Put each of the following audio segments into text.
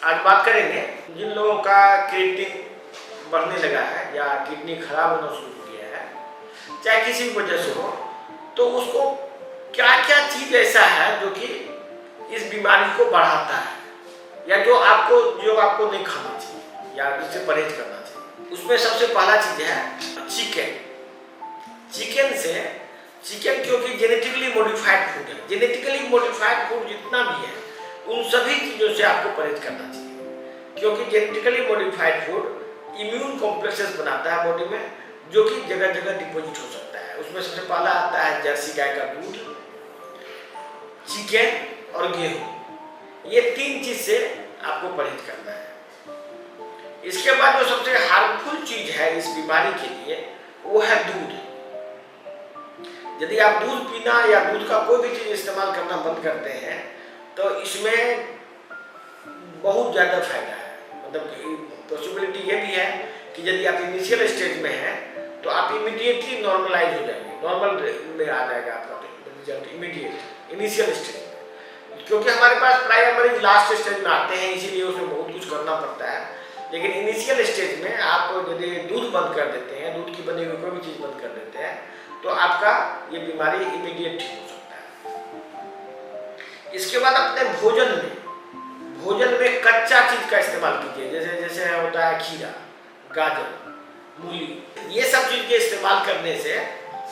आज बात करेंगे जिन लोगों का क्रिएटिनिन बढ़ने लगा है या किडनी खराब होना शुरू हो गया है, चाहे किसी भी वजह से हो, तो उसको क्या क्या चीज ऐसा है जो कि इस बीमारी को बढ़ाता है या जो आपको नहीं खाना चाहिए या इससे परहेज करना चाहिए। उसमें सबसे पहला चीज है चिकन। चिकन क्योंकि जेनेटिकली मॉडिफाइड फूड है। जेनेटिकली मॉडिफाइड फूड जितना भी है उन सभी चीज़ों से आपको परहेज करना चाहिए, क्योंकि genetically modified food immune complexes बनाता है बॉडी में, जो कि जगह जगह डिपोजिट हो सकता है। उसमें सबसे पहला आता है जर्सी गाय का दूध, चिकन और गेहूँ। ये तीन चीज से आपको परहेज करना है। इसके बाद जो सबसे हार्मफुल चीज है इस बीमारी के लिए वो है दूध। यदि आप दूध पीना या दूध का कोई भी चीज इस्तेमाल करना बंद करते हैं तो इसमें बहुत ज़्यादा फायदा है। मतलब पॉसिबिलिटी ये भी है कि यदि आप इनिशियल स्टेज में हैं तो आप इमीडिएटली नॉर्मलाइज हो जाएंगे, नॉर्मल में आ जाएगा आपका रिजल्ट इमीडिएट इनिशियल स्टेज में। क्योंकि हमारे पास प्राय मरीज लास्ट स्टेज में आते हैं, इसीलिए उसमें बहुत कुछ करना पड़ता है। लेकिन इनिशियल स्टेज में आप यदि दूध बंद कर देते हैं, दूध की बनी हुई कोई भी चीज़ बंद कर देते हैं, तो आपका ये बीमारी इमीडिएट ठीक हो सकता है। इसके बाद अपने भोजन में कच्चा चीज का इस्तेमाल कीजिए, जैसे होता है खीरा, गाजर, मूली। ये सब चीज के इस्तेमाल करने से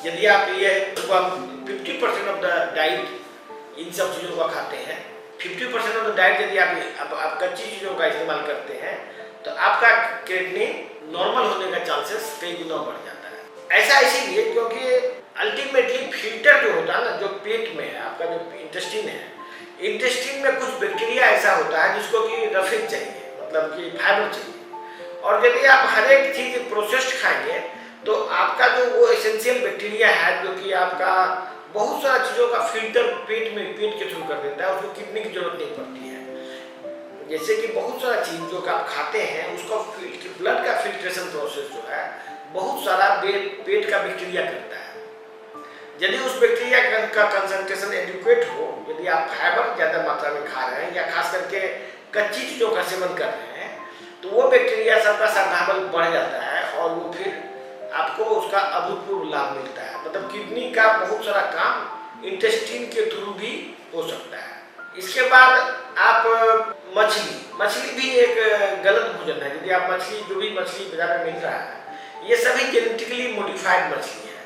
यदि आप ये 50% ऑफ द डाइट इन सब चीज़ों का खाते हैं, 50% ऑफ द डाइट यदि आप कच्ची चीज़ों का इस्तेमाल करते हैं तो आपका किडनी नॉर्मल होने का चांसेस कई गुना बढ़ जाता है। ऐसा इसीलिए क्योंकि अल्टीमेटली फिल्टर जो होता है ना, जो पेट में है, आपका जो इंटेस्टिन है, इंटेस्टिन में कुछ बैक्टीरिया ऐसा होता है जिसको कि रफेज चाहिए, मतलब कि फाइबर चाहिए। और यदि आप हर एक चीज प्रोसेस्ड खाएंगे तो आपका जो वो एसेंशियल बैक्टीरिया है जो कि आपका बहुत सारा चीज़ों का फिल्टर पेट के थ्रू कर देता है, उसको किडनी की जरूरत नहीं पड़ती है। जैसे कि बहुत सारा चीज जो कि आप खाते हैं उसका ब्लड का फिल्ट्रेशन प्रोसेस जो है बहुत सारा पेट का बैक्टीरिया करता है। यदि उस बैक्टीरिया का कंसंट्रेशन एडिक्वेट हो, यदि आप फाइबर ज़्यादा मात्रा में खा रहे हैं या खास करके कच्ची चीज़ों का सेवन कर रहे हैं, तो वो बैक्टीरिया सबका सर्वाइवल बढ़ जाता है और वो फिर आपको उसका अभूतपूर्व लाभ मिलता है। मतलब किडनी का बहुत सारा काम इंटेस्टिन के थ्रू भी हो सकता है। इसके बाद आप मछली भी एक गलत भोजन है। यदि आप जो भी मछली बाजार में मिल रहा है, ये सभी जेनेटिकली मॉडिफाइड मछली है।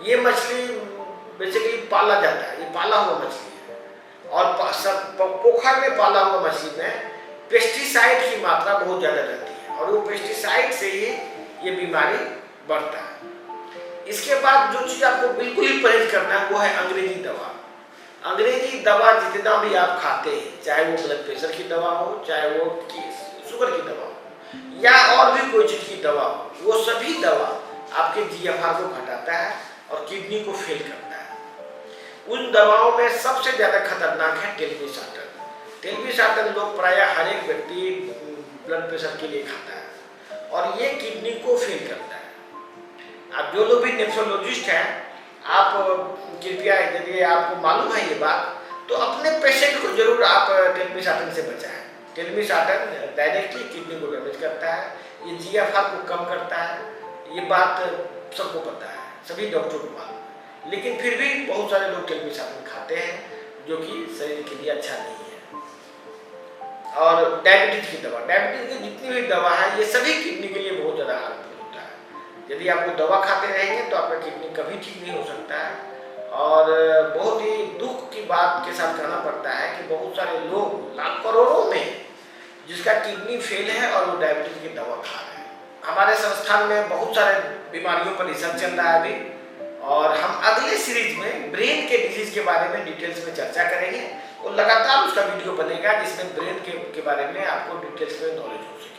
ये मछली बेसिकली पाला जाता है, ये पाला हुआ मछली है। और पोखर में पाला हुआ मछली में पेस्टिसाइड की मात्रा बहुत ज़्यादा रहती है और वो पेस्टिसाइड से ही ये बीमारी बढ़ता है। इसके बाद जो चीज़ आपको बिल्कुल ही परहेज करना है वो है अंग्रेजी दवा। अंग्रेजी दवा जितना भी आप खाते हैं, चाहे वो ब्लड प्रेशर की दवा हो, चाहे वो शुगर की दवा हो या और भी कोई चीज़ की दवा हो, वो सभी दवा आपके GFR को घटाता है और किडनी को फेल करता है। उन दवाओं में सबसे ज़्यादा खतरनाक है टेल्मिसार्टन। टेल्मिसार्टन लोग प्रायः हर एक व्यक्ति ब्लड प्रेशर के लिए खाता है और ये किडनी को फेल करता है। आप जो लोग भी नेफ्रोलॉजिस्ट हैं, आप कृपया यदि आपको मालूम है ये बात, तो अपने पेशेंट को जरूर आप टेल्मिसार्टन से बचाएं। टेल्मिसार्टन डायरेक्टली किडनी को डैमेज करता है, ये GFR को कम करता है। ये बात सबको पता है, सभी डॉक्टरों को मालूम है, लेकिन फिर भी बहुत सारे लोग टेल्मिसार्टन खाते हैं जो कि शरीर के लिए अच्छा नहीं है। और डायबिटीज की जितनी भी दवा है ये सभी किडनी के लिए बहुत ज़्यादा हार्मफुल होता है। यदि आप वो दवा खाते रहेंगे तो आपका किडनी कभी ठीक नहीं हो सकता है। और बहुत ही दुख की बात के साथ कहना पड़ता है कि बहुत सारे लोग लाख करोड़ों में जिसका किडनी फेल है और वो डायबिटीज की दवा खा रहे हैं। हमारे संस्थान में बहुत सारे बीमारियों पर रिसर्च चल रहा है अभी, और हम अगले सीरीज में ब्रेन के डिजीज के बारे में डिटेल्स में चर्चा करेंगे और लगातार उसका वीडियो बनेगा जिसमें ब्रेन के बारे में आपको डिटेल्स में नॉलेज हो सके।